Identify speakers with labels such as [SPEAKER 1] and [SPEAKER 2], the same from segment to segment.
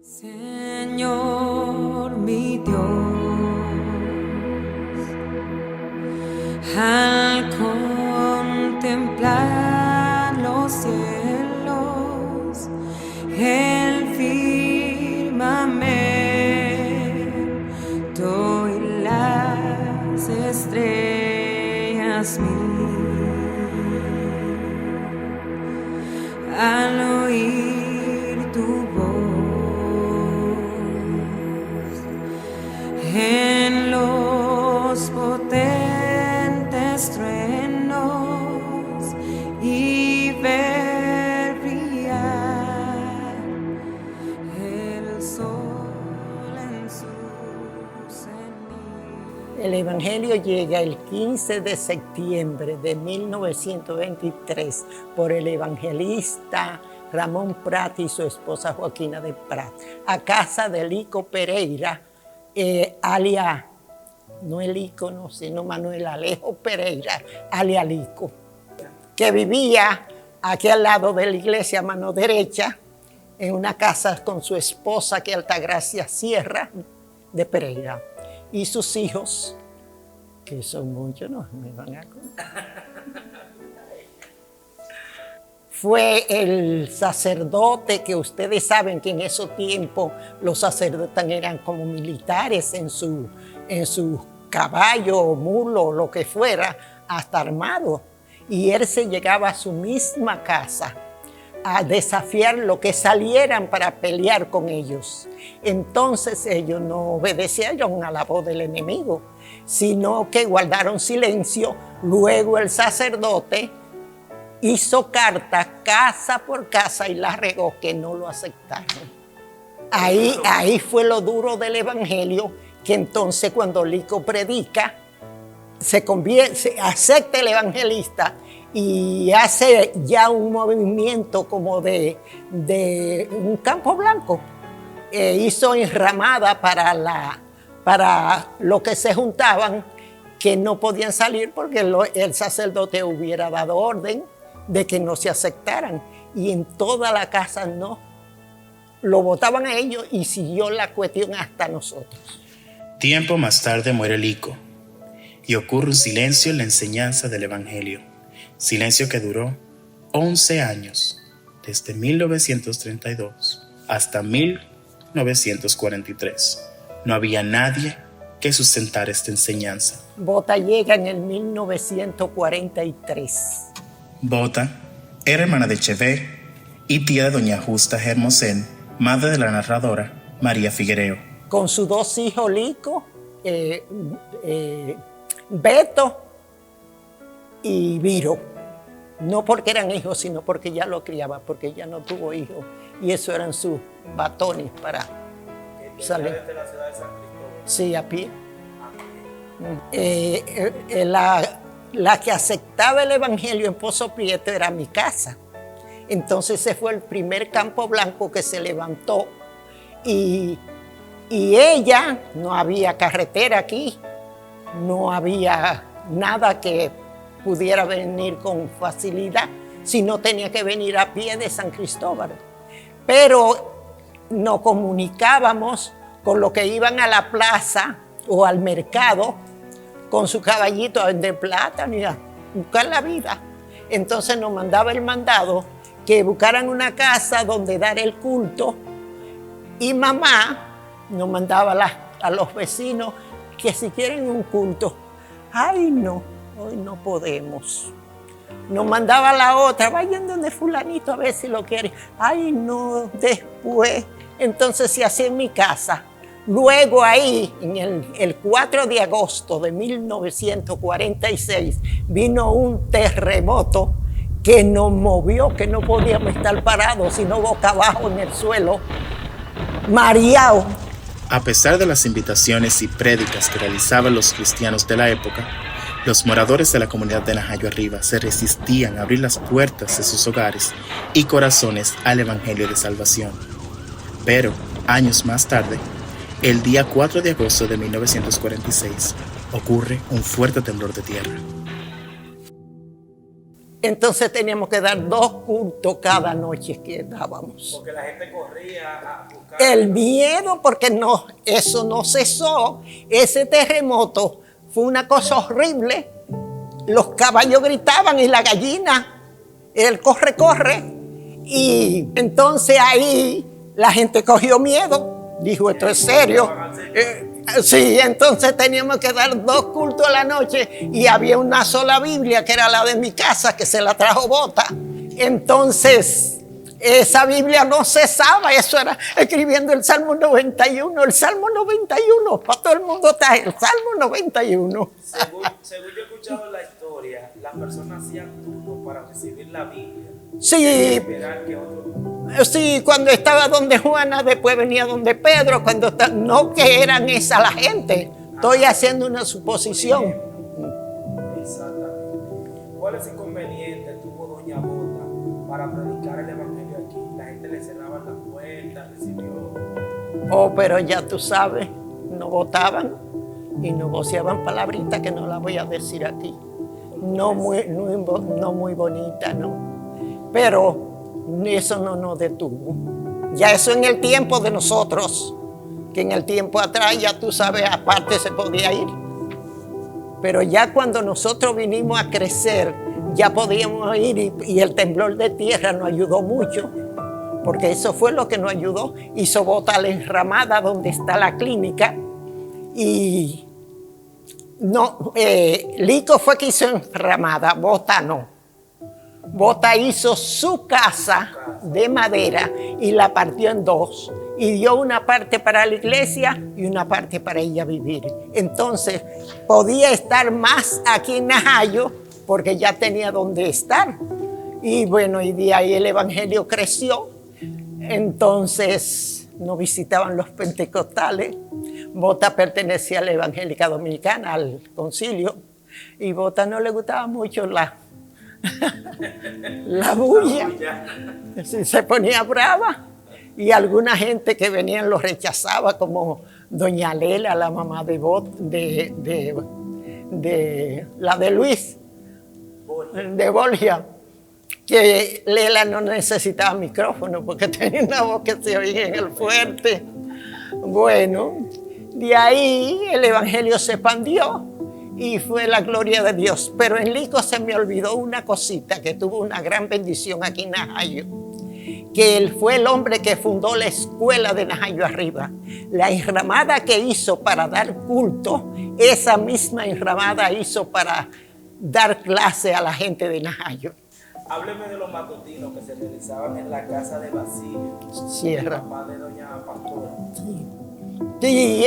[SPEAKER 1] Señor mi Dios, al contemplar los cielos, el firmamento y las estrellas al oír tu voz en los potentes truenos y ver brillar el sol en su cenit.
[SPEAKER 2] El Evangelio llega el 15 de septiembre de 1923 por el evangelista Ramón Prat y su esposa Joaquina de Prat, a casa de Lico Pereira, alias, no el ícono, sino Manuel Alejo Pereira, alias Lico, que vivía aquí al lado de la iglesia a mano derecha, en una casa con su esposa, que Altagracia Sierra de Pereira, y sus hijos, que son muchos, no me van a contar. Fue el sacerdote que ustedes saben que en esos tiempos los sacerdotes eran como militares en su caballo o mulo, lo que fuera, hasta armado. Y él se llegaba a su misma casa a desafiar lo que salieran para pelear con ellos. Entonces ellos no obedecieron a la voz del enemigo, sino que guardaron silencio. Luego el sacerdote hizo cartas casa por casa y la regó, que no lo aceptaron. Ahí fue lo duro del evangelio, que entonces cuando Lico predica, se acepta el evangelista y hace ya un movimiento como de un campo blanco. Hizo enramada para los que se juntaban, que no podían salir porque el sacerdote hubiera dado orden de que no se aceptaran, y en toda la casa no, lo votaban a ellos y siguió la cuestión hasta nosotros.
[SPEAKER 3] Tiempo más tarde muere Lico y ocurre un silencio en la enseñanza del Evangelio, silencio que duró 11 años, desde 1932 hasta 1943. No había nadie que sustentara esta enseñanza.
[SPEAKER 2] Bota llega en el 1943.
[SPEAKER 3] Bota era hermana de Chevé y tía de doña Justa Hermosén, madre de la narradora María Figuereo.
[SPEAKER 2] Con sus dos hijos, Lico, Beto y Viro. No porque eran hijos, sino porque ya lo criaba, porque ella no tuvo hijos. Y eso eran sus batones para salir. ¿Desde la ciudad de San Cristóbal? Sí, a pie. La que aceptaba el evangelio en Pozo Prieto era mi casa. Entonces ese fue el primer campo blanco que se levantó. Y ella, no había carretera aquí, no había nada que pudiera venir con facilidad, sino tenía que venir a pie de San Cristóbal. Pero nos comunicábamos con los que iban a la plaza o al mercado con su caballito a vender plátano y a buscar la vida. Entonces nos mandaba el mandado que buscaran una casa donde dar el culto, y mamá nos mandaba a los vecinos que si quieren un culto. Ay, no, hoy no podemos. Nos mandaba la otra, vayan donde fulanito a ver si lo quieren. Ay, no, después. Entonces se hacía en mi casa. Luego ahí, en el 4 de agosto de 1946, vino un terremoto que nos movió, que no podíamos estar parados, sino boca abajo en el suelo, mareados.
[SPEAKER 3] A pesar de las invitaciones y prédicas que realizaban los cristianos de la época, los moradores de la comunidad de Najayo Arriba se resistían a abrir las puertas de sus hogares y corazones al Evangelio de Salvación. Pero, años más tarde, el día 4 de agosto de 1946, ocurre un fuerte temblor de tierra.
[SPEAKER 2] Entonces teníamos que dar 2 cultos cada noche que dábamos.
[SPEAKER 4] Porque la gente corría a buscar.
[SPEAKER 2] El miedo, porque no, eso no cesó. Ese terremoto fue una cosa horrible. Los caballos gritaban y la gallina, el corre, corre. Y entonces ahí la gente cogió miedo. Dijo, esto es serio. Sí, entonces teníamos que dar 2 cultos a la noche y había una sola Biblia que era la de mi casa, que se la trajo Bota. Entonces, esa Biblia no cesaba, eso era escribiendo el Salmo 91, para todo el mundo está el Salmo 91.
[SPEAKER 4] Según yo he escuchado la historia, las personas hacían turno para recibir la Biblia.
[SPEAKER 2] Sí.
[SPEAKER 4] Esperar que otro.
[SPEAKER 2] Sí, cuando estaba donde Juana, después venía donde Pedro, no que eran esa la gente. Estoy haciendo una suposición.
[SPEAKER 4] Exactamente. ¿Cuáles inconvenientes tuvo doña Bota para predicar el evangelio aquí? La gente le cerraba las puertas, recibió.
[SPEAKER 2] Oh, pero ya tú sabes, no votaban y no voceaban palabritas que no las voy a decir aquí. No muy bonita, no. Pero eso no nos detuvo. Ya eso en el tiempo de nosotros, que en el tiempo atrás ya tú sabes, aparte se podía ir. Pero ya cuando nosotros vinimos a crecer, ya podíamos ir y el temblor de tierra nos ayudó mucho, porque eso fue lo que nos ayudó. Hizo Bota la enramada donde está la clínica y no, Lico fue que hizo enramada, Bota no. Bota hizo su casa de madera y la partió en 2 y dio una parte para la iglesia y una parte para ella vivir. Entonces podía estar más aquí en Najayo porque ya tenía donde estar. Y bueno, y de ahí el evangelio creció. Entonces nos visitaban los pentecostales. Bota pertenecía a la Evangélica Dominicana, al concilio, y Bota no le gustaba mucho la bulla. Sí, se ponía brava y alguna gente que venían lo rechazaba, como doña Lela, la mamá de la de Luis, de Borgia, que Lela no necesitaba micrófono porque tenía una voz que se oía en el fuerte. Bueno, de ahí el evangelio se expandió y fue la gloria de Dios. Pero en Lico se me olvidó una cosita que tuvo una gran bendición aquí en Najayo, que él fue el hombre que fundó la escuela de Najayo Arriba. La enramada que hizo para dar culto, esa misma enramada hizo para dar clase a la gente de Najayo.
[SPEAKER 4] Hábleme de los matutinos que se realizaban en la casa de Basilio,
[SPEAKER 2] Sierra.
[SPEAKER 4] papá de doña Pastora.
[SPEAKER 2] Sí,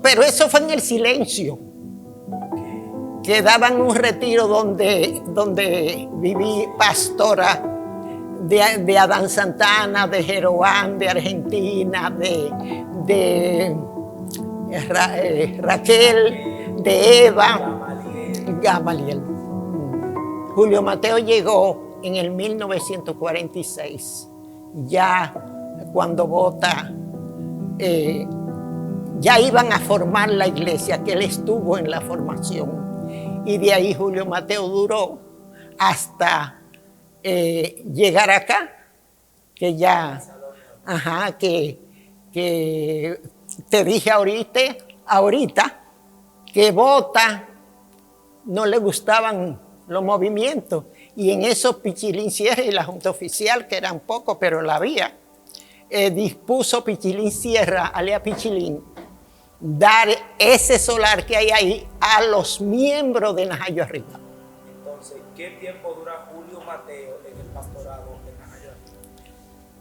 [SPEAKER 2] pero eso fue en el silencio. Que daban un retiro donde viví pastora de Adán Santana, de Jeroán, de Argentina, de Raquel, de Eva, Gamaliel. Julio Mateo llegó en el 1946, ya cuando Bota, ya iban a formar la iglesia, que él estuvo en la formación. Y de ahí Julio Mateo duró hasta llegar acá, que ya, que te dije ahorita, que Bota no le gustaban los movimientos. Y en eso Pichilín Sierra y la Junta Oficial, que eran pocos, pero la había, dispuso Pichilín Sierra, alias Pichilín, dar ese solar que hay ahí a los miembros de Najayo Arriba.
[SPEAKER 4] Entonces, ¿qué tiempo dura Julio Mateo en el pastorado de Najayo Arriba?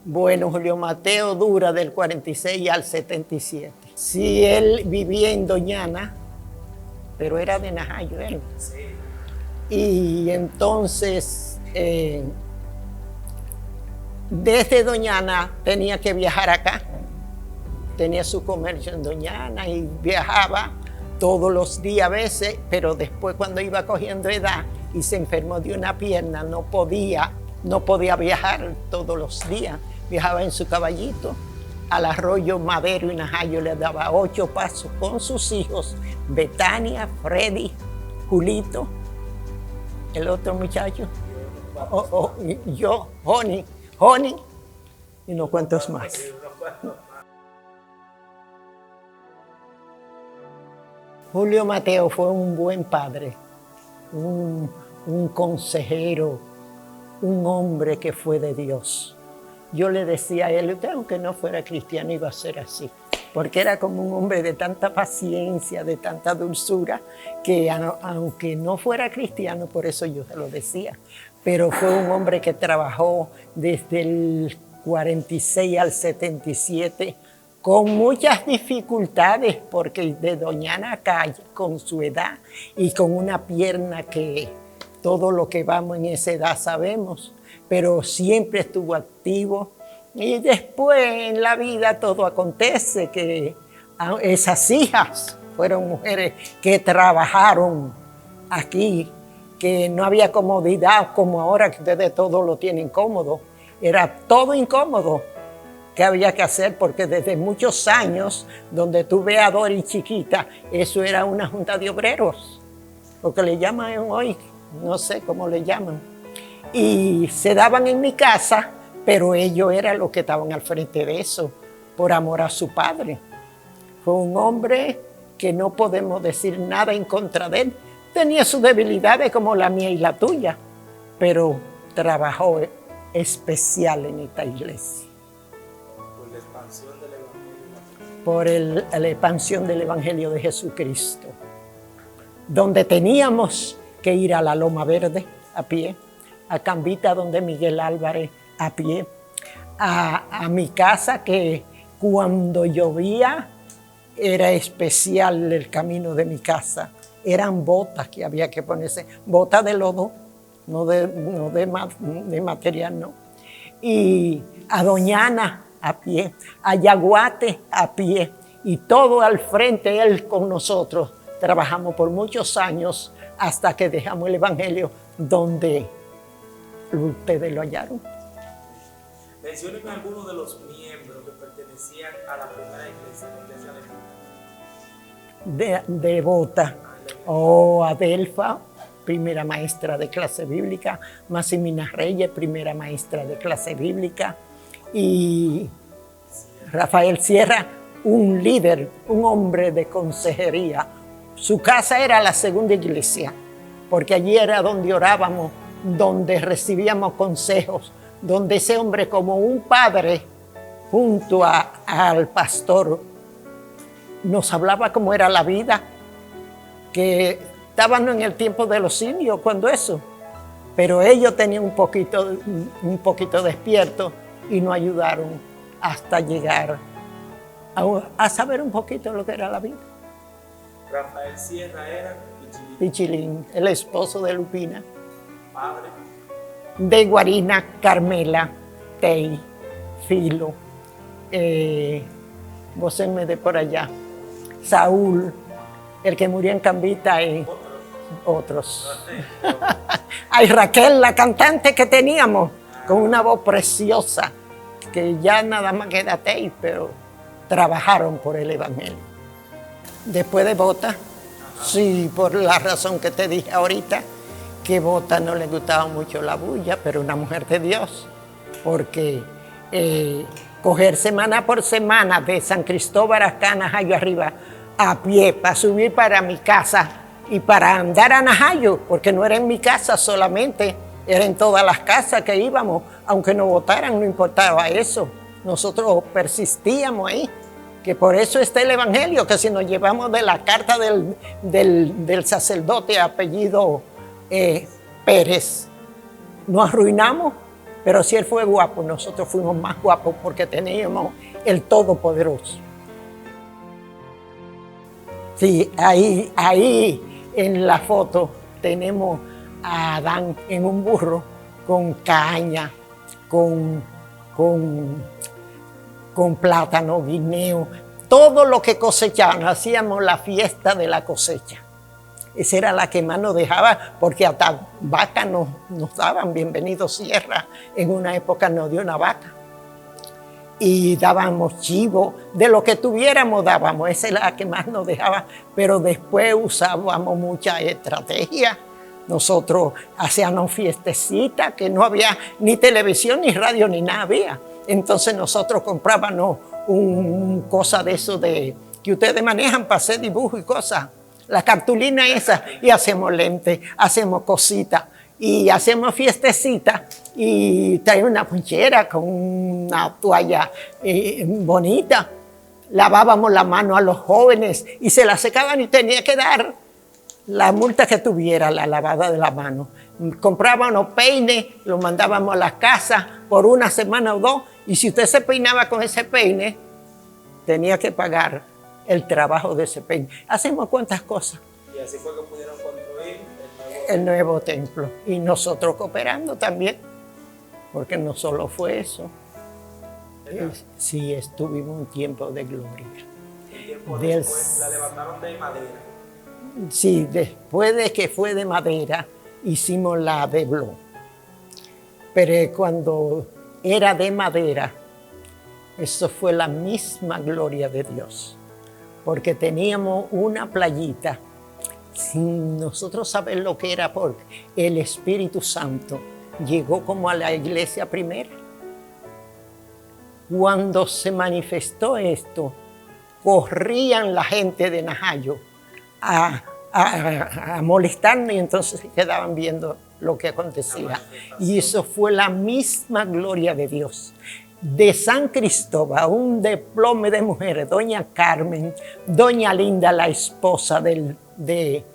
[SPEAKER 2] Bueno, Julio Mateo dura del 46 al 77. Sí, él vivía en Doñana, pero era de Najayo él.
[SPEAKER 4] Sí.
[SPEAKER 2] Y entonces, desde Doñana tenía que viajar acá. Tenía su comercio en Doñana y viajaba todos los días a veces, pero después cuando iba cogiendo edad y se enfermó de una pierna, no podía viajar todos los días. Viajaba en su caballito al arroyo Madero y Najayo, le daba 8 pasos con sus hijos, Betania, Freddy, Julito, el otro muchacho, Y yo, Honey, y no cuantos más. Julio Mateo fue un buen padre, un consejero, un hombre que fue de Dios. Yo le decía a él, usted aunque no fuera cristiano iba a ser así, porque era como un hombre de tanta paciencia, de tanta dulzura, que aunque no fuera cristiano, por eso yo se lo decía, pero fue un hombre que trabajó desde el 46 al 77, con muchas dificultades, porque de Doñana acá, con su edad y con una pierna que todo lo que vamos en esa edad sabemos, pero siempre estuvo activo. Y después en la vida todo acontece, que esas hijas fueron mujeres que trabajaron aquí, que no había comodidad como ahora, que ustedes todo lo tienen cómodo. Era todo incómodo que había que hacer, porque desde muchos años, donde tú ves a Dori chiquita, eso era una junta de obreros, lo que le llaman hoy, no sé cómo le llaman. Y se daban en mi casa, pero ellos eran los que estaban al frente de eso, por amor a su padre. Fue un hombre que no podemos decir nada en contra de él. Tenía sus debilidades como la mía y la tuya, pero trabajó especial en esta iglesia.
[SPEAKER 4] Por la expansión del Evangelio.
[SPEAKER 2] Por la expansión del Evangelio de Jesucristo. Donde teníamos que ir a la Loma Verde a pie, a Cambita donde Miguel Álvarez a pie, a mi casa, que cuando llovía era especial el camino de mi casa. Eran botas que había que ponerse, botas de lodo, no de material, no. Y a Doñana a pie, a Yaguate a pie, y todo al frente, él con nosotros. Trabajamos por muchos años hasta que dejamos el Evangelio donde ustedes lo hallaron.
[SPEAKER 4] Menciónenme algunos de los miembros que pertenecían a la primera iglesia, la iglesia de Bota.
[SPEAKER 2] Devota. Adelfa, primera maestra de clase bíblica. Maximina Reyes, primera maestra de clase bíblica. Y Rafael Sierra, un líder, un hombre de consejería. Su casa era la segunda iglesia, porque allí era donde orábamos, donde recibíamos consejos, donde ese hombre, como un padre, junto al pastor, nos hablaba cómo era la vida, que estábamos en el tiempo de los indios cuando eso, pero ellos tenían un poquito despierto y nos ayudaron hasta llegar a saber un poquito lo que era la vida.
[SPEAKER 4] Rafael Sierra era
[SPEAKER 2] Pichilín, el esposo de Lupina.
[SPEAKER 4] Padre.
[SPEAKER 2] De Guarina, Carmela, Tei, Filo, vocénme de por allá, Saúl, el que murió en Cambita, y otros. Ay, Raquel, la cantante que teníamos, con una voz preciosa, que ya nada más queda Tei, pero trabajaron por el Evangelio. Después de Bota, sí, por la razón que te dije ahorita, que Bota no le gustaba mucho la bulla, pero una mujer de Dios, porque coger semana por semana de San Cristóbal acá a Najayo arriba, a pie, para subir para mi casa y para andar a Najayo, porque no era en mi casa solamente, era en todas las casas que íbamos, aunque nos votaran, no importaba eso, nosotros persistíamos ahí. Que por eso está el Evangelio, que si nos llevamos de la carta del sacerdote apellido Pérez, nos arruinamos, pero si él fue guapo, nosotros fuimos más guapos porque teníamos el Todopoderoso. Sí, ahí en la foto tenemos a Adán en un burro con caña, con plátano, guineo, todo lo que cosechaban. Hacíamos la fiesta de la cosecha. Esa era la que más nos dejaba, porque hasta vaca nos daban. Bienvenido Sierra, en una época nos dio una vaca. Y dábamos chivo, de lo que tuviéramos dábamos. Esa era la que más nos dejaba, pero después usábamos mucha estrategia, Nosotros hacíamos fiestecitas que no había ni televisión, ni radio, ni nada había. Entonces nosotros comprábamos un cosa de eso de que ustedes manejan para hacer dibujos y cosas. La cartulina esa, y hacemos lentes, hacemos cositas, y hacemos fiestecitas, y traíamos una ponchera con una toalla bonita. Lavábamos la mano a los jóvenes y se la secaban y tenía que dar la multa que tuviera la lavada de la mano. Comprábamos peines, los mandábamos a la casa por una semana o dos, y si usted se peinaba con ese peine, tenía que pagar el trabajo de ese peine. Hacemos cuantas cosas.
[SPEAKER 4] Y así fue que pudieron construir
[SPEAKER 2] el nuevo templo. Y nosotros cooperando también, porque no solo fue eso. Sí, estuvimos un tiempo de gloria.
[SPEAKER 4] Un tiempo después la levantaron de madera.
[SPEAKER 2] Sí, después de que fue de madera, hicimos la de blog. Pero cuando era de madera, eso fue la misma gloria de Dios. Porque teníamos una playita, sin nosotros saber lo que era, porque el Espíritu Santo llegó como a la iglesia primera. Cuando se manifestó esto, corrían la gente de Najayo a molestarnos, y entonces se quedaban viendo lo que acontecía. Y eso fue la misma gloria de Dios. De San Cristóbal, un desplome de mujeres, doña Carmen, doña Linda, la esposa de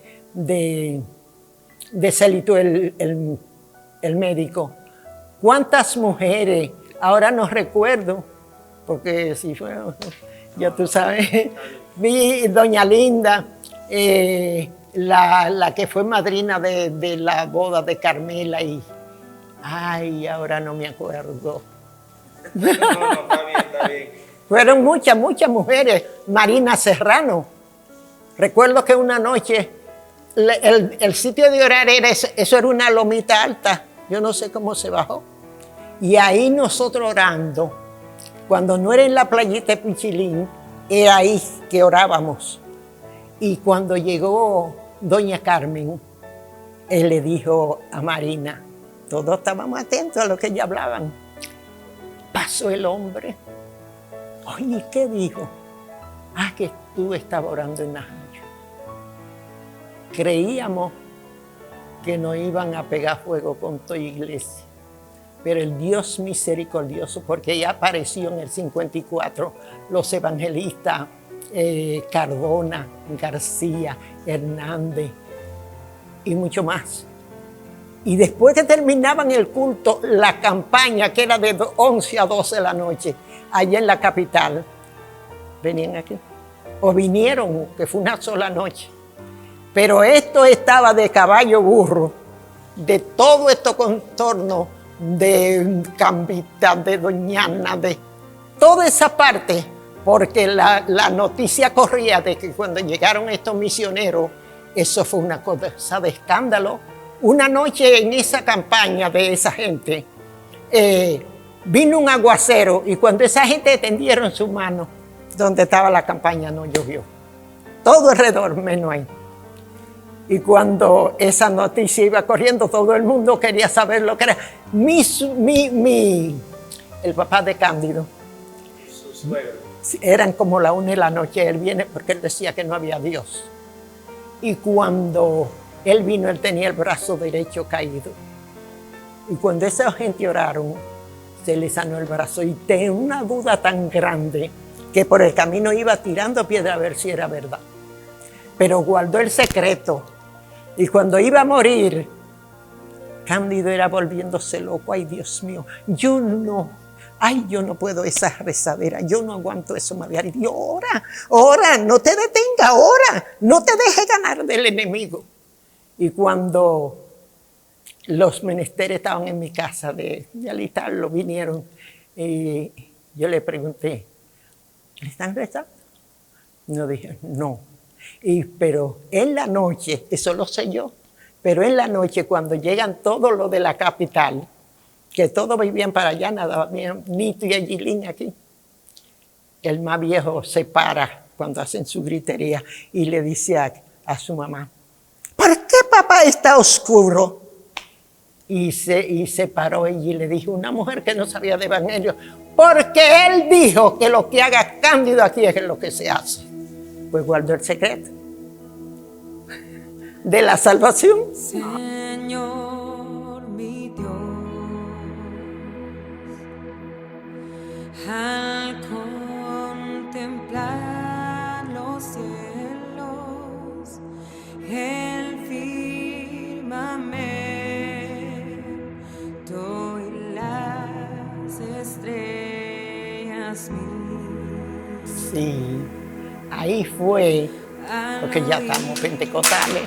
[SPEAKER 2] Celito, el médico. ¿Cuántas mujeres? Ahora no recuerdo, porque si fue, ya tú sabes, vi doña Linda, la que fue madrina de la boda de Carmela, y ay, ahora no me acuerdo.
[SPEAKER 4] No, está bien.
[SPEAKER 2] Fueron muchas mujeres. Marina Serrano. Recuerdo que una noche el sitio de orar eso era una lomita alta. Yo no sé cómo se bajó. Y ahí nosotros orando, cuando no era en la playita de Pichilín, era ahí que orábamos. Y cuando llegó doña Carmen, él le dijo a Marina, todos estábamos atentos a lo que ella hablaban. Pasó el hombre. Oye, ¿qué dijo? Que tú estabas orando en Najayo. Creíamos que nos iban a pegar fuego con toda iglesia. Pero el Dios misericordioso, porque ya apareció en el 54 los evangelistas Cardona, García, Hernández y mucho más. Y después que terminaban el culto, la campaña, que era de 11 a 12 de la noche, allá en la capital, venían aquí. O vinieron, que fue una sola noche. Pero esto estaba de caballo burro, de todo este contorno, de Cambita, de Doñana, de toda esa parte, porque la noticia corría de que cuando llegaron estos misioneros, eso fue una cosa de escándalo. Una noche en esa campaña de esa gente, vino un aguacero, y cuando esa gente tendieron su mano, donde estaba la campaña no llovió. Todo alrededor, menos ahí. Y cuando esa noticia iba corriendo, todo el mundo quería saber lo que era. El papá de Cándido.
[SPEAKER 4] Su suegro.
[SPEAKER 2] Eran como la 1 de la noche, él viene porque él decía que no había Dios. Y cuando él vino, él tenía el brazo derecho caído. Y cuando esa gente oraron, se le sanó el brazo. Y tenía una duda tan grande que por el camino iba tirando piedra a ver si era verdad. Pero guardó el secreto. Y cuando iba a morir, Cándido era volviéndose loco. Ay, Dios mío, yo no puedo esa rezadera, yo no aguanto eso, María. Y Dios, ora, no te detenga, ora, no te dejes ganar del enemigo. Y cuando los menesteres estaban en mi casa de alistarlo, vinieron, y yo le pregunté, ¿le están rezando? No, dije, no. Pero en la noche, eso lo sé yo, pero en la noche cuando llegan todos los de la capital, que todos vivían para allá, nada, Nito y Agilín aquí, el más viejo se para cuando hacen su gritería y le dice a su mamá, ¿por qué papá mapa está oscuro. Y se paró ella y le dijo, una mujer que no sabía de evangelio, porque él dijo que lo que haga Cándido aquí es lo que se hace. Pues guardó el secreto de la salvación.
[SPEAKER 1] Señor mi Dios, al contemplar los cielos, el firmamento y las estrellas mías.
[SPEAKER 2] Sí, ahí fue, porque ya estamos pentecostales.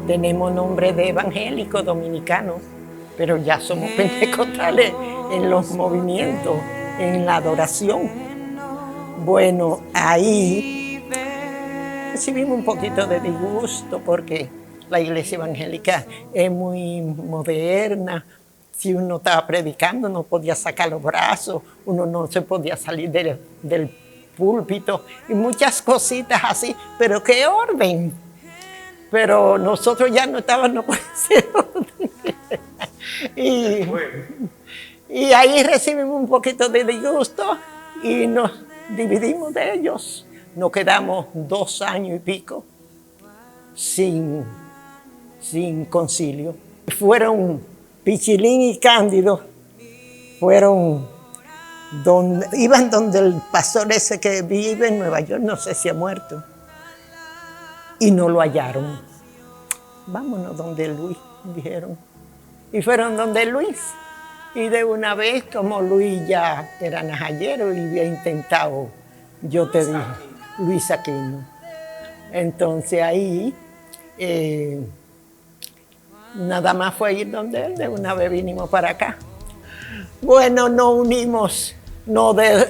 [SPEAKER 2] Tenemos nombre de evangélico dominicano, pero ya somos pentecostales en los movimientos, en la adoración. Bueno, ahí recibimos un poquito de disgusto porque la iglesia evangélica es muy moderna. Si uno estaba predicando no podía sacar los brazos, uno no se podía salir del púlpito y muchas cositas así, pero qué orden. Pero nosotros ya no estábamos por ese orden. Y ahí recibimos un poquito de disgusto y nos dividimos de ellos. Nos quedamos 2 años y pico sin concilio. Fueron Pichilín y Cándido, iban donde el pastor ese que vive en Nueva York, no sé si ha muerto, y no lo hallaron. Vámonos donde Luis, dijeron. Y fueron donde Luis. Y de una vez, como Luis ya era najayero y había intentado, yo te dije, Luis Aquino. Entonces ahí, nada más fue ir donde él, de una vez vinimos para acá. Bueno, nos unimos, no de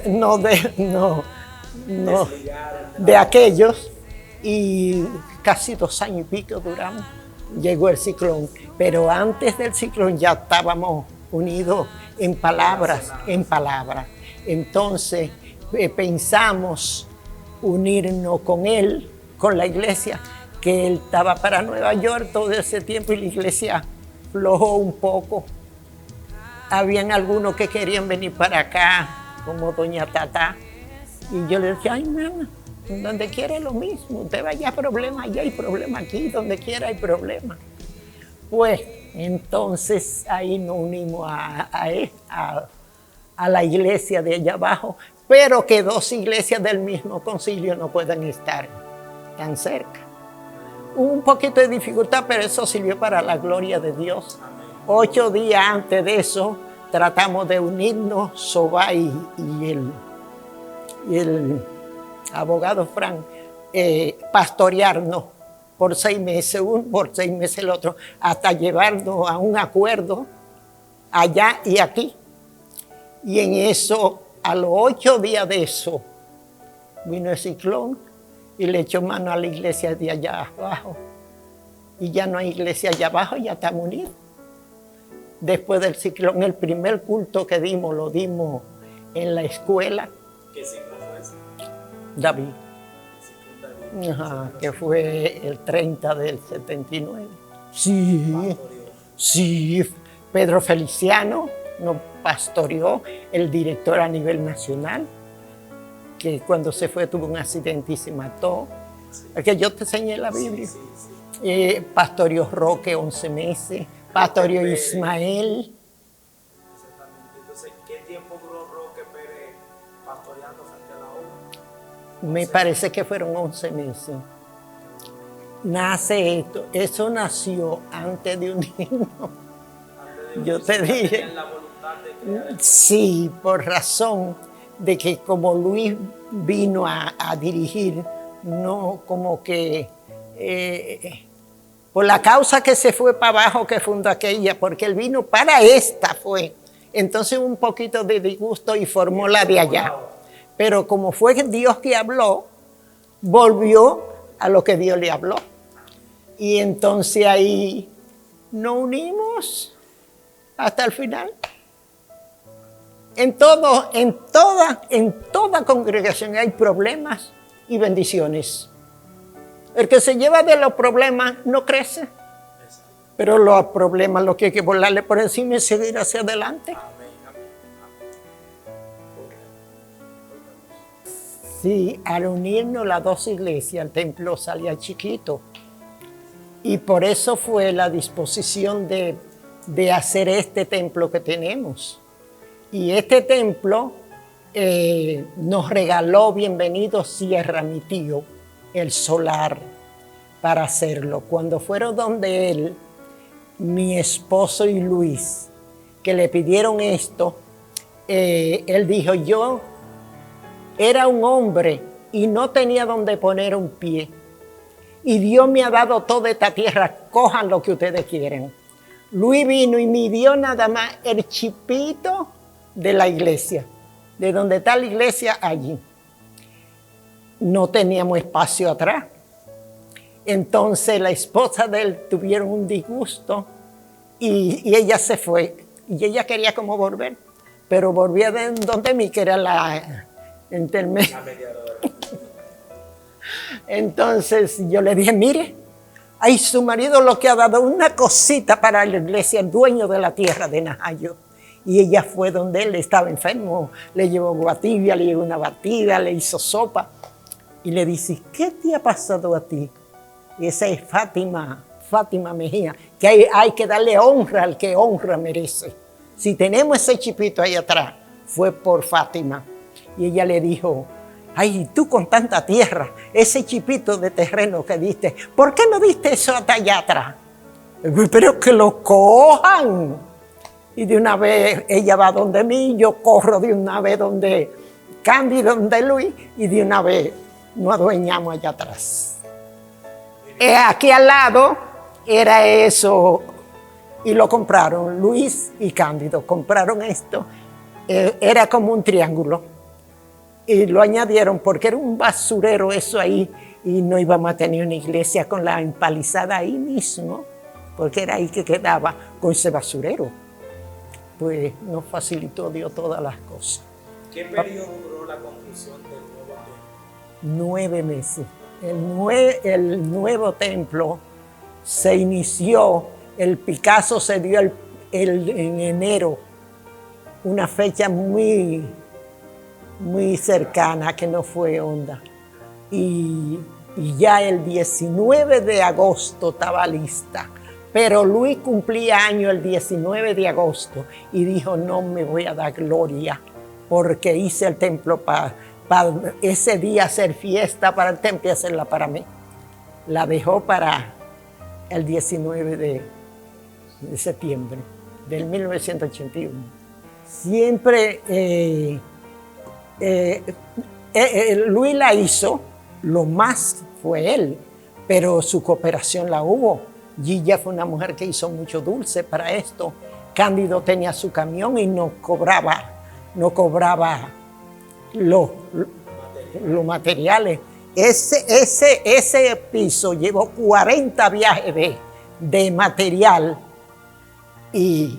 [SPEAKER 2] aquellos, y casi 2 años y pico duramos. Llegó el ciclón, pero antes del ciclón ya estábamos unidos en palabras. Entonces pensamos unirnos con él, con la iglesia, que él estaba para Nueva York todo ese tiempo y la iglesia flojó un poco. Habían algunos que querían venir para acá, como doña Tata, y yo le decía, ay, mamá, donde quiera es lo mismo, usted vaya a problema, allá hay problema, aquí donde quiera hay problema. Pues entonces ahí nos unimos a la iglesia de allá abajo, pero que 2 iglesias del mismo concilio no pueden estar tan cerca. Hubo un poquito de dificultad, pero eso sirvió para la gloria de Dios. 8 días antes de eso tratamos de unirnos, Sobay y el abogado Frank, pastorearnos por 6 meses, por 6 meses el otro, hasta llevarnos a un acuerdo allá y aquí. Y en eso, a los 8 días de eso, vino el ciclón y le echó mano a la iglesia de allá abajo. Y ya no hay iglesia allá abajo, ya estamos unidos. Después del ciclón, el primer culto que dimos, lo dimos en la escuela.
[SPEAKER 4] ¿Qué ciclón fue ese?
[SPEAKER 2] David.
[SPEAKER 4] El ciclón David.
[SPEAKER 2] Ajá, que fue el 30 del 79. Sí, Pedro Feliciano nos pastoreó, el director a nivel nacional, que cuando se fue tuvo un accidente y se mató. Es que yo te enseñé la Biblia. Pastoreó Roque 11 meses, pastoreó Ismael.
[SPEAKER 4] Exactamente. Entonces, ¿qué tiempo duró Roque Pérez pastoreando frente a la obra?
[SPEAKER 2] Me parece que fueron 11 meses. Nace esto. Eso nació antes de unirnos. Yo te dije.
[SPEAKER 4] La voluntad de crear el...
[SPEAKER 2] Sí, por razón de que como Luis vino a dirigir, no como que por la causa que se fue para abajo que fundó aquella, porque él vino para esta fue. Entonces un poquito de disgusto y formó la de allá. Pero como fue Dios que habló, volvió a lo que Dios le habló. Y entonces ahí nos unimos hasta el final. En toda congregación hay problemas y bendiciones. El que se lleva de los problemas no crece. Pero los problemas, lo que hay que volarle por encima y seguir hacia adelante.
[SPEAKER 4] Amén, amén, amén.
[SPEAKER 2] Sí, al unirnos las dos iglesias, el templo salía chiquito. Y por eso fue la disposición de hacer este templo que tenemos. Y este templo nos regaló, bienvenido Sierra, mi tío, el solar para hacerlo. Cuando fueron donde él, mi esposo y Luis, que le pidieron esto, él dijo, yo era un hombre y no tenía donde poner un pie. Y Dios me ha dado toda esta tierra, cojan lo que ustedes quieren. Luis vino y me dio nada más el chipito de la iglesia, de donde está la iglesia allí. No teníamos espacio atrás. Entonces la esposa de él tuvieron un disgusto y ella se fue. Y ella quería como volver, pero volvía de donde mí, que era la intermedia.
[SPEAKER 4] La mediadora.
[SPEAKER 2] Entonces yo le dije, mire, ay, su marido lo que ha dado una cosita para la iglesia, el dueño de la tierra de Najayo. Y ella fue donde él estaba enfermo, le llevó guatibia, le llevó una batida, le hizo sopa. Y le dice, ¿qué te ha pasado a ti? Y esa es Fátima Mejía, que hay que darle honra al que honra merece. Si tenemos ese chipito ahí atrás, fue por Fátima. Y ella le dijo, ay, tú con tanta tierra, ese chipito de terreno que diste, ¿por qué no diste eso hasta allá atrás? Pero que lo cojan. Y de una vez ella va donde mí, yo corro de una vez donde Cándido, donde Luis, y de una vez nos adueñamos allá atrás. Aquí al lado era eso, y lo compraron, Luis y Cándido, compraron esto, era como un triángulo, y lo añadieron porque era un basurero eso ahí, y no íbamos a tener una iglesia con la empalizada ahí mismo, porque era ahí que quedaba con ese basurero. Pues nos facilitó Dios todas las cosas.
[SPEAKER 4] ¿Qué periodo duró la construcción del nuevo templo?
[SPEAKER 2] 9 meses. El nuevo templo se inició, el Picasso se dio en enero, una fecha muy cercana que no fue honda. Y ya el 19 de agosto estaba lista. Pero Luis cumplía año el 19 de agosto y dijo, no me voy a dar gloria porque hice el templo para ese día hacer fiesta para el templo y hacerla para mí. La dejó para el 19 de septiembre del 1981. Siempre Luis la hizo, lo más fue él, pero su cooperación la hubo. Gilla fue una mujer que hizo mucho dulce para esto. Cándido tenía su camión y no cobraba los materiales. Ese piso llevó 40 viajes de material y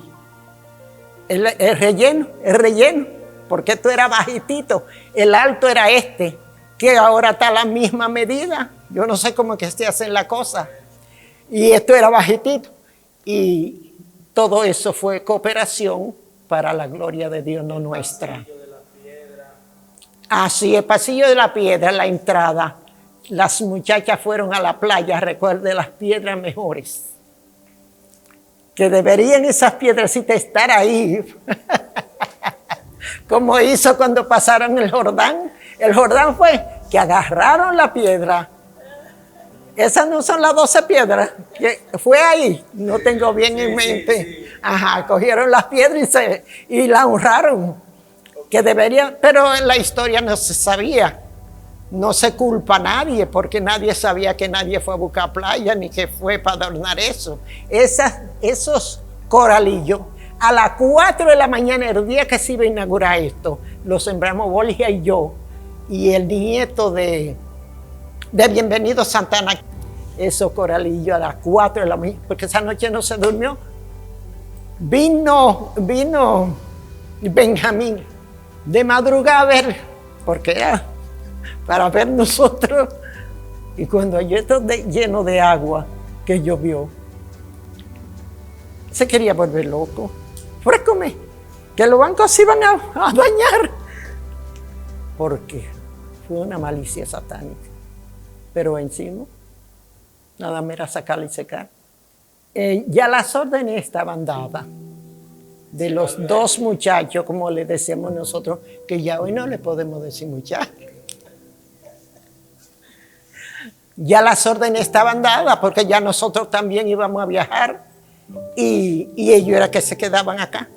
[SPEAKER 2] el relleno, porque esto era bajitito, el alto era este, que ahora está a la misma medida. Yo no sé cómo es que se hacen la cosa. Y esto era bajitito. Y todo eso fue cooperación para la gloria de Dios, no nuestra. Así, el pasillo de la piedra, la entrada. Las muchachas fueron a la playa, recuerde las piedras mejores. Que deberían esas piedrecitas estar ahí. Como hizo cuando pasaron el Jordán. El Jordán fue que agarraron la piedra. Esas no son las 12 piedras, que fue ahí, no tengo bien en mente. Sí. Ajá, cogieron las piedras y la honraron, que deberían, pero en la historia no se sabía. No se culpa a nadie, porque nadie sabía que nadie fue a buscar playa, ni que fue para adornar eso. Esos coralillos, a las 4 de la mañana, el día que se iba a inaugurar esto, lo sembramos Borja y yo, y el nieto de Bienvenido Santana, esos coralillos a las 4 de la mañana, porque esa noche no se durmió. Vino Benjamín de madrugada a ver, porque era para ver nosotros. Y cuando yo estoy lleno de agua, que llovió, se quería volver loco. Frécome, que los bancos se iban a dañar. Porque fue una malicia satánica. Pero encima, nada más era sacar y secar. Ya las órdenes estaban dadas de los dos muchachos, como le decíamos nosotros, que ya hoy no le podemos decir muchachos. Ya las órdenes estaban dadas porque ya nosotros también íbamos a viajar y ellos era que se quedaban acá.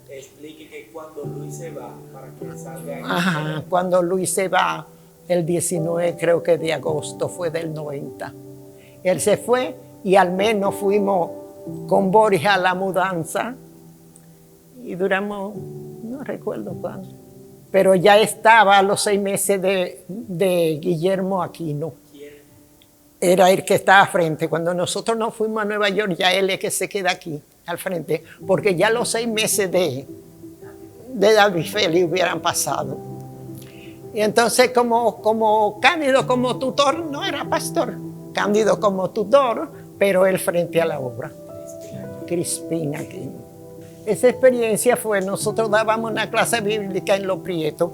[SPEAKER 4] Explique que cuando Luis se va, para que salga ahí.
[SPEAKER 2] Ajá, cuando Luis se va, el 19 creo que de agosto, fue del 90. Él se fue y al menos fuimos con Boris a la mudanza y duramos, no recuerdo cuándo, pero ya estaba a los 6 meses de Guillermo Aquino. Era el que estaba frente. Cuando nosotros nos fuimos a Nueva York, ya él es que se queda aquí, al frente, porque ya los 6 meses de David Félix hubieran pasado. Y entonces como Cándido como tutor, no era pastor, Cándido como tutor, pero él frente a la obra. Crispina Aquino. Esa experiencia fue, nosotros dábamos una clase bíblica en Los Prietos.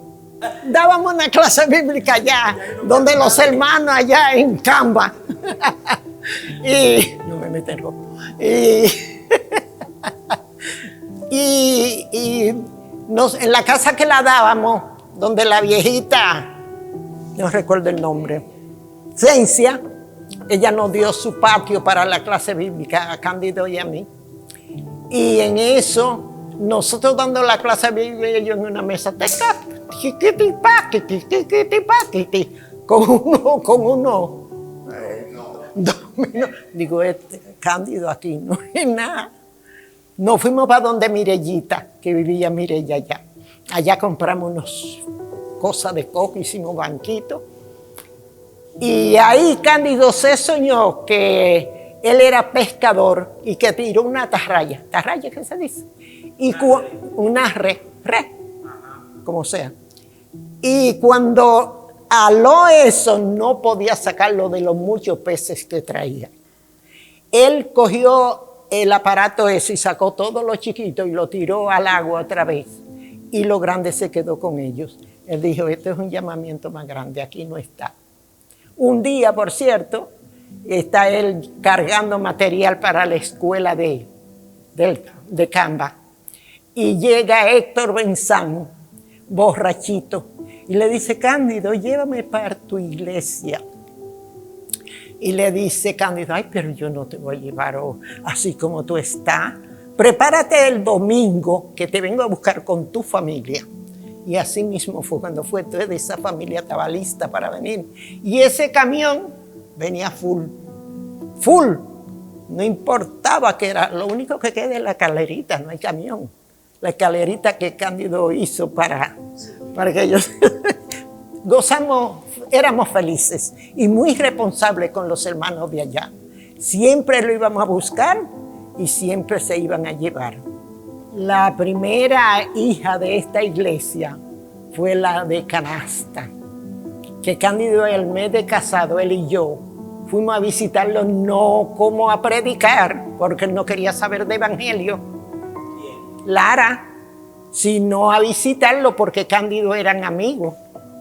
[SPEAKER 2] Dábamos una clase bíblica allá, donde los hermanos allá en Camba. Y no me meten rojo. En la casa que la dábamos, donde la viejita, no recuerdo el nombre, Cencia, ella nos dio su patio para la clase bíblica a Cándido y a mí. Y en eso, nosotros dando la clase bíblica, ellos en una mesa, con uno domino. Digo, Cándido aquí no es nada. Nos fuimos para donde Mirellita, que vivía Mirella allá. Allá compramos unas cosas de coco, hicimos banquitos. Y ahí Cándido se soñó que él era pescador y que tiró una atarraya. ¿Atarraya qué se dice? Y una red, como sea. Y cuando aló eso, no podía sacarlo de los muchos peces que traía. Él cogió el aparato ese y sacó todos los chiquitos y lo tiró al agua otra vez. Y lo grande se quedó con ellos. Él dijo, este es un llamamiento más grande, aquí no está. Un día, por cierto, está él cargando material para la escuela de Camba. Y llega Héctor Benzán, borrachito, y le dice, Cándido, llévame para tu iglesia. Y le dice Cándido, ay, pero yo no te voy a llevar así como tú estás. Prepárate el domingo que te vengo a buscar con tu familia. Y así mismo fue cuando fue toda esa familia estaba lista para venir. Y ese camión venía full. No importaba que era, lo único que queda es la escalerita, no hay camión. La escalerita que Cándido hizo para que ellos gozamos, éramos felices y muy responsables con los hermanos de allá. Siempre lo íbamos a buscar y siempre se iban a llevar. La primera hija de esta iglesia fue la de canasta, que Cándido el mes de casado, él y yo, fuimos a visitarlo no como a predicar, porque él no quería saber de evangelio, Lara, sino a visitarlo porque Cándido eran amigos.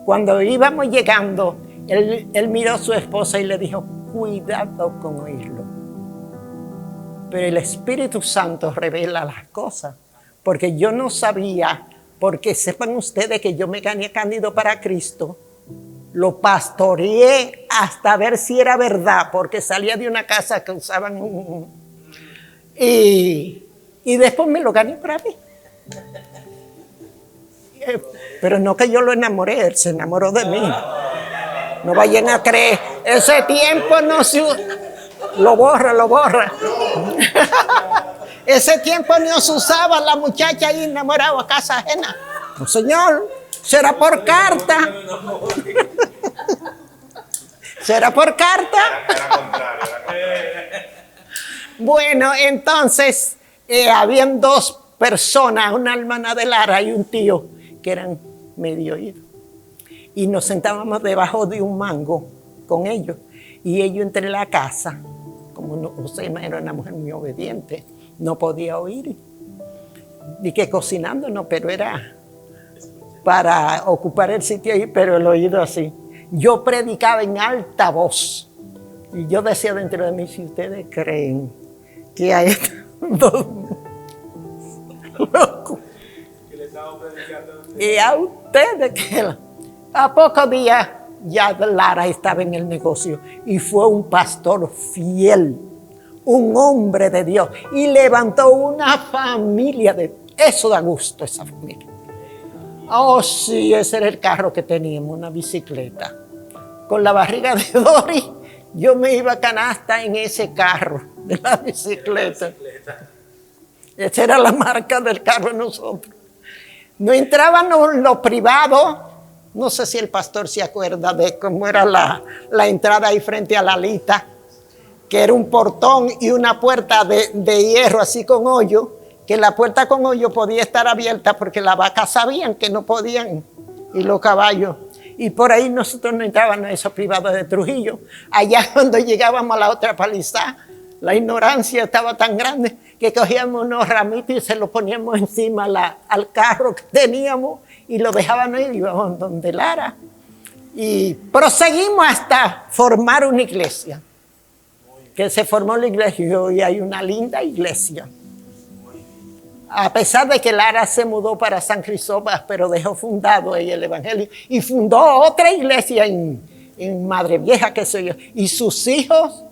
[SPEAKER 2] Cuando íbamos llegando, él miró a su esposa y le dijo, cuidado con oírlo. Pero el Espíritu Santo revela las cosas, porque yo no sabía, porque sepan ustedes que yo me gané a Cándido para Cristo, lo pastoreé hasta ver si era verdad, porque salía de una casa que usaban y después me lo gané para mí. Pero no que yo lo enamoré, él se enamoró de mí. No vayan a creer, ese tiempo no se... Lo borra. Ese tiempo no se usaba la muchacha ahí enamorada a casa ajena. No, señor, será por carta. ¿Será por carta? Bueno, entonces, habían 2 personas, una hermana de Lara y un tío, que eran medio oídos. Y nos sentábamos debajo de un mango con ellos. Y ellos entre la casa, como Josema era una mujer muy obediente, no podía oír. Ni que cocinando, no, pero era para ocupar el sitio ahí, pero el oído así. Yo predicaba en alta voz. Y yo decía dentro de mí, si ustedes creen que hay dos locos, y a ustedes que a pocos días ya Lara estaba en el negocio y fue un pastor fiel, un hombre de Dios, y levantó una familia de... Eso da gusto, esa familia. Oh, sí, ese era el carro que teníamos, una bicicleta. Con la barriga de Doris, yo me iba a canasta en ese carro de la bicicleta. Esa era la marca del carro de nosotros. No entraban los privados. No sé si el pastor se acuerda de cómo era la entrada ahí frente a la Lita, que era un portón y una puerta de hierro así con hoyo, que la puerta con hoyo podía estar abierta porque las vacas sabían que no podían y los caballos. Y por ahí nosotros no entrábamos a esos privados de Trujillo. Allá cuando llegábamos a la otra palizada, la ignorancia estaba tan grande que cogíamos unos ramitos y se los poníamos encima al carro que teníamos y lo dejábamos y íbamos donde Lara. Y proseguimos hasta formar una iglesia. Que se formó la iglesia y hoy hay una linda iglesia. A pesar de que Lara se mudó para San Cristóbal, pero dejó fundado ella el Evangelio y fundó otra iglesia en Madre Vieja, que soy yo. Y sus hijos,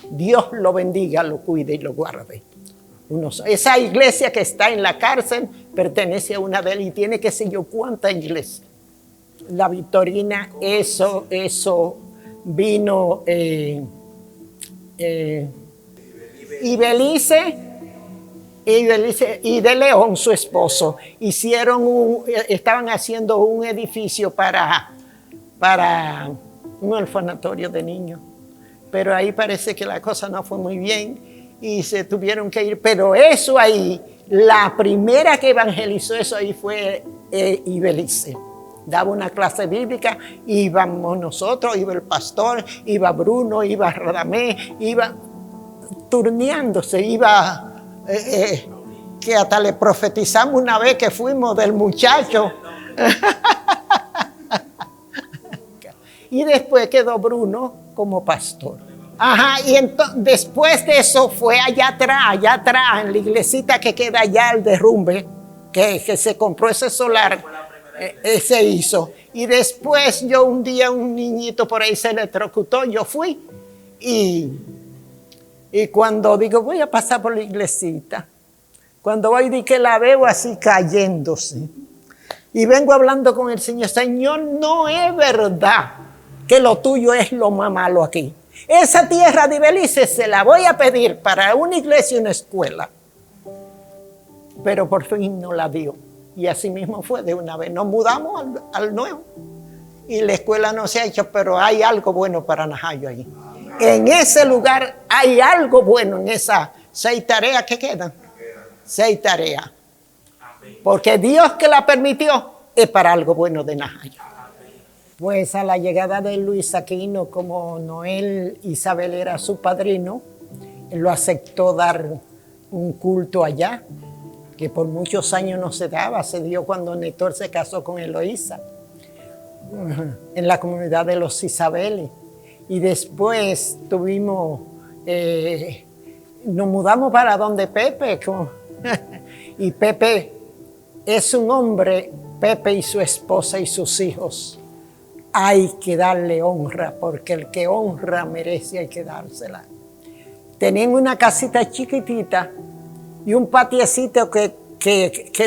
[SPEAKER 2] Dios lo bendiga, lo cuide y lo guarde. Esa iglesia que está en la cárcel pertenece a una de él y tiene que sé yo cuánta iglesia. La Victorina, eso vino y Belice y de León, su esposo, estaban haciendo un edificio para un orfanatorio de niños. Pero ahí parece que la cosa no fue muy bien y se tuvieron que ir. Pero eso ahí, la primera que evangelizó eso ahí fue Ibelice. Daba una clase bíblica, íbamos nosotros, iba el pastor, iba Bruno, iba Radamés, iba turneándose, iba... que hasta le profetizamos una vez que fuimos del muchacho. Y después quedó Bruno como pastor. Ajá, y después de eso fue allá atrás, en la iglesita que queda allá, el derrumbe, que se compró ese solar, se hizo. Y después yo un día, un niñito por ahí se electrocutó, yo fui y cuando digo, voy a pasar por la iglesita, cuando voy y que la veo así cayéndose, y vengo hablando con el Señor, no es verdad que lo tuyo es lo más malo aquí. Esa tierra de Belice se la voy a pedir para una iglesia y una escuela. Pero por fin no la dio. Y así mismo fue de una vez. Nos mudamos al nuevo. Y la escuela no se ha hecho, pero hay algo bueno para Najayo ahí. En ese lugar hay algo bueno en esas 6 tareas que quedan. 6 tareas. Porque Dios que la permitió es para algo bueno de Najayo. Pues a la llegada de Luis Aquino, como Noel Isabel era su padrino, él lo aceptó dar un culto allá, que por muchos años no se daba. Se dio cuando Néstor se casó con Eloísa, en la comunidad de los Isabeles. Y después nos mudamos para donde Pepe. Y Pepe es un hombre, Pepe y su esposa y sus hijos. Hay que darle honra, porque el que honra merece, hay que dársela. Tenían una casita chiquitita y un patiecito que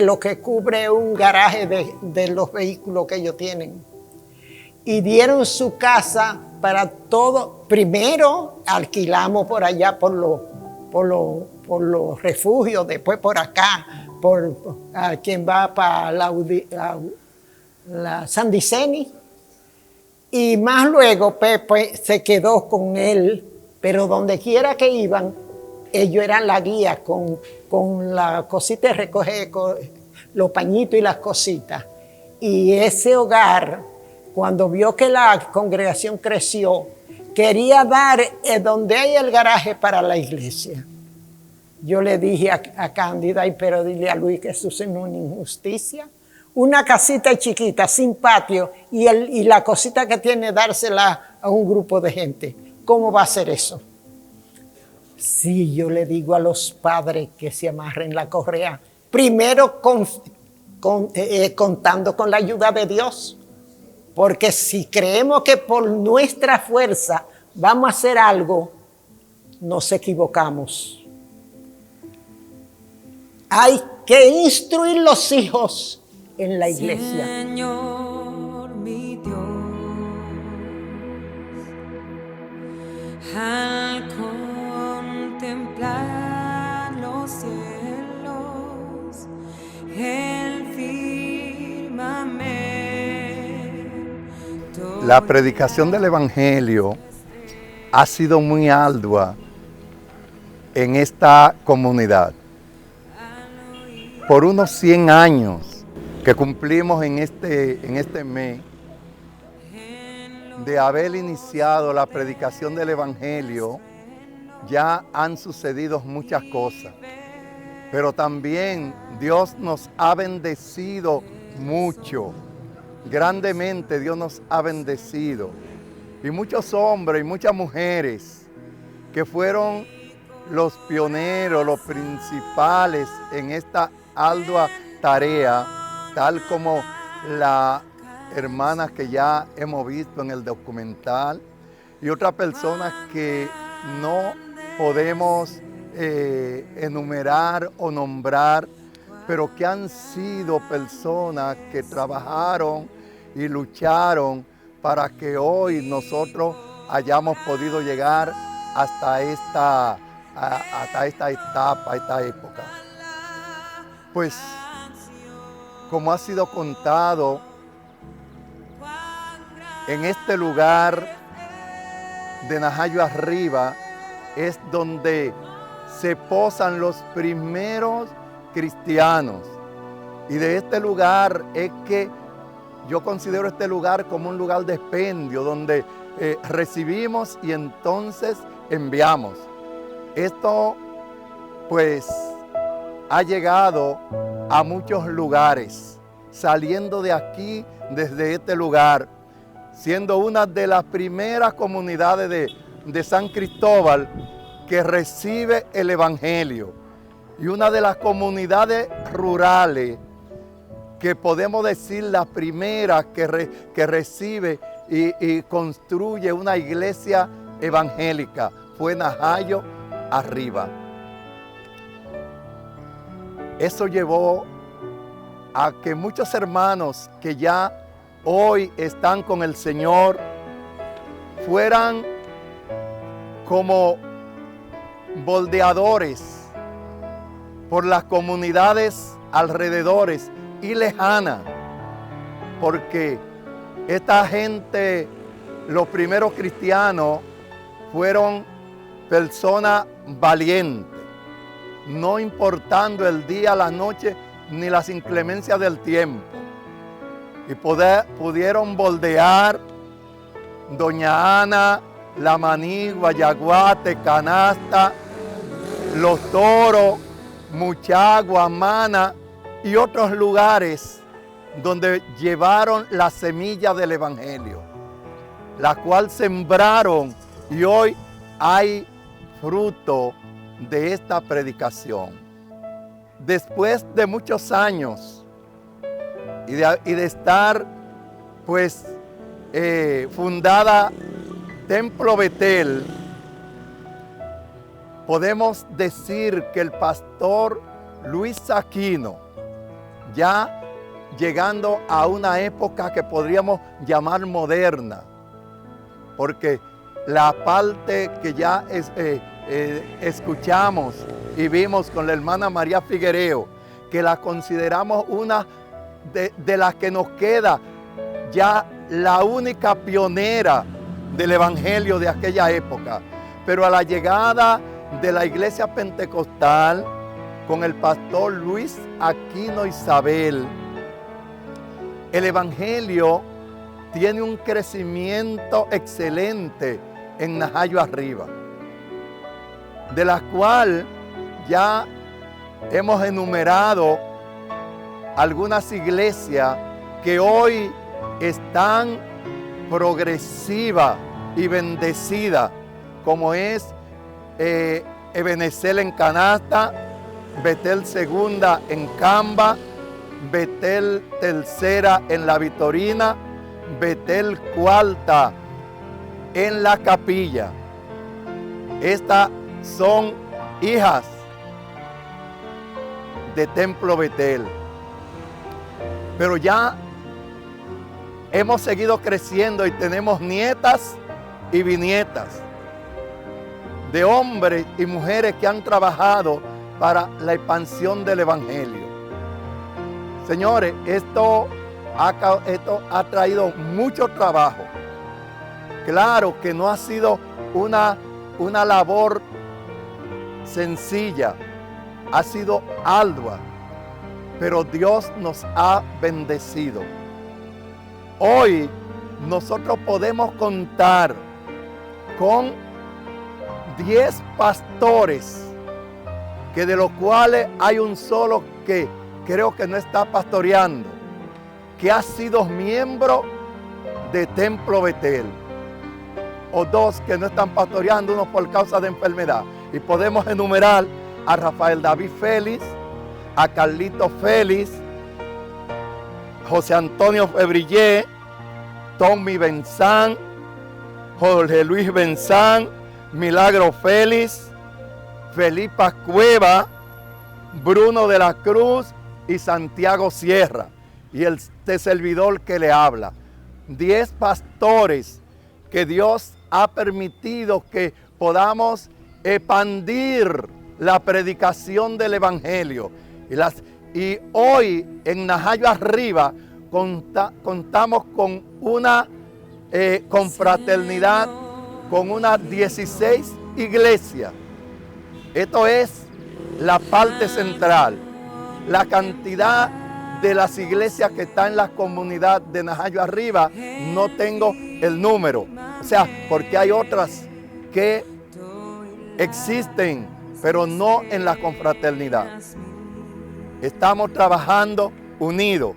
[SPEAKER 2] lo que cubre un garaje de los vehículos que ellos tienen. Y dieron su casa para todo. Primero alquilamos por allá por los refugios, después por acá, a quien va para la San Diceni. Y más luego Pepe se quedó con él, pero donde quiera que iban, ellos eran la guía con la cosita de recoger los pañitos y las cositas. Y ese hogar, cuando vio que la congregación creció, quería dar donde hay el garaje para la iglesia. Yo le dije a Cándida, "Ay, pero dile a Luis que eso es una injusticia. Una casita chiquita, sin patio, y la cosita que tiene dársela a un grupo de gente. ¿Cómo va a ser eso?" Sí, yo le digo a los padres que se amarren la correa. Primero contando con la ayuda de Dios. Porque si creemos que por nuestra fuerza vamos a hacer algo, nos equivocamos. Hay que instruir los hijos en la iglesia.
[SPEAKER 1] Señor, mi Dios, al contemplar los cielos, el firmamento.
[SPEAKER 5] La predicación del Evangelio ha sido muy ardua en esta comunidad. Por unos 100 años que cumplimos en este mes de haber iniciado la predicación del Evangelio, ya han sucedido muchas cosas. Pero también Dios nos ha bendecido mucho. Grandemente Dios nos ha bendecido. Y muchos hombres y muchas mujeres que fueron los pioneros, los principales en esta ardua tarea, tal como las hermanas que ya hemos visto en el documental y otras personas que no podemos enumerar o nombrar, pero que han sido personas que trabajaron y lucharon para que hoy nosotros hayamos podido llegar hasta esta etapa, a esta época. Pues, como ha sido contado, en este lugar de Najayo Arriba es donde se posan los primeros cristianos. Y de este lugar es que yo considero este lugar como un lugar de expendio, donde recibimos y entonces enviamos. Esto, pues, ha llegado a muchos lugares, saliendo de aquí, desde este lugar, siendo una de las primeras comunidades de San Cristóbal que recibe el Evangelio, y una de las comunidades rurales que podemos decir la primera que recibe y construye una iglesia evangélica, fue Najayo Arriba. Eso llevó a que muchos hermanos que ya hoy están con el Señor fueran como bordeadores por las comunidades alrededores y lejanas, porque esta gente, los primeros cristianos, fueron personas valientes, no importando el día, la noche, ni las inclemencias del tiempo. Y pudieron bordear Doña Ana, La Manigua, Yaguate, Canasta, Los Toros, Muchagua, Mana y otros lugares donde llevaron la semilla del Evangelio, la cual sembraron, y hoy hay fruto de esta predicación. Después de muchos años y de estar, pues, fundada Templo Betel, podemos decir que el pastor Luis Aquino, ya llegando a una época que podríamos llamar moderna, porque la parte que ya escuchamos y vimos con la hermana María Figuereo, que la consideramos una de las que nos queda ya la única pionera del Evangelio de aquella época. Pero a la llegada de la iglesia pentecostal con el pastor Luis Aquino Isabel, el Evangelio tiene un crecimiento excelente en Najayo Arriba, de la cual ya hemos enumerado algunas iglesias que hoy están progresivas y bendecidas, como es Ebenezer en Canasta, Betel Segunda en Camba, Betel Tercera en La Vitorina, Betel Cuarta en La Capilla. Estas son hijas de Templo Betel. Pero ya hemos seguido creciendo y tenemos nietas y bisnietas de hombres y mujeres que han trabajado para la expansión del Evangelio. Señores, esto ha traído mucho trabajo. Claro que no ha sido una labor sencilla, ha sido ardua, pero Dios nos ha bendecido. Hoy nosotros podemos contar con 10 pastores, que de los cuales hay un solo que creo que no está pastoreando, que ha sido miembro de Templo Betel, o 2 que no están pastoreando, uno por causa de enfermedad. Y podemos enumerar a Rafael David Félix, a Carlito Félix, José Antonio Febrillé, Tommy Benzán, Jorge Luis Benzán, Milagro Félix, Felipa Cueva, Bruno de la Cruz y Santiago Sierra, y este servidor que le habla. 10 pastores que Dios ha permitido que podamos expandir la predicación del Evangelio. Y hoy en Najayo Arriba contamos con una confraternidad, con unas 16 iglesias. Esto es la parte central. La cantidad de las iglesias que están en la comunidad de Najayo Arriba, no tengo el número. O sea, porque hay otras que existen, pero no en la confraternidad. Estamos trabajando unidos.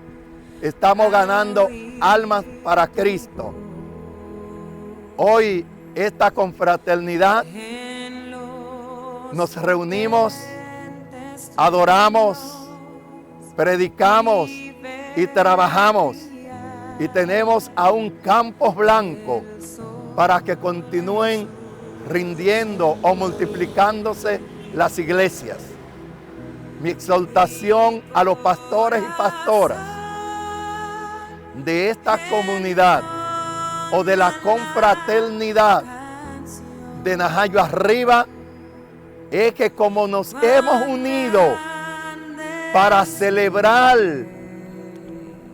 [SPEAKER 5] Estamos ganando almas para Cristo. Hoy esta confraternidad nos reunimos, adoramos, predicamos y trabajamos. Y tenemos aún campos blancos para que continúen rindiendo o multiplicándose las iglesias. Mi exhortación a los pastores y pastoras de esta comunidad o de la confraternidad de Najayo Arriba es que como nos hemos unido para celebrar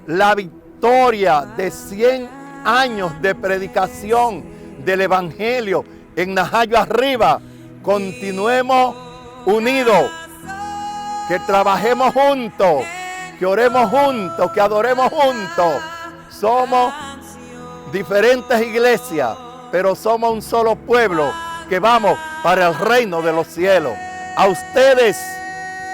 [SPEAKER 5] la victoria de 100 años de predicación del Evangelio en Najayo Arriba, continuemos unidos, que trabajemos juntos, que oremos juntos, que adoremos juntos. Somos diferentes iglesias, pero somos un solo pueblo que vamos para el reino de los cielos. A ustedes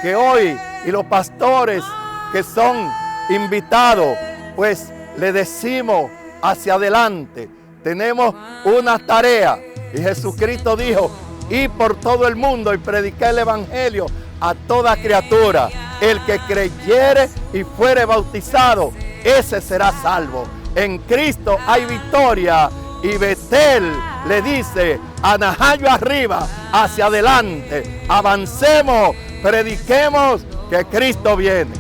[SPEAKER 5] que hoy y los pastores que son invitados, pues le decimos hacia adelante. Tenemos una tarea y Jesucristo dijo: ir por todo el mundo y predicar el Evangelio a toda criatura. El que creyere y fuere bautizado, ese será salvo. En Cristo hay victoria. Y Betel le dice a Najayo Arriba: hacia adelante, avancemos, prediquemos que Cristo viene.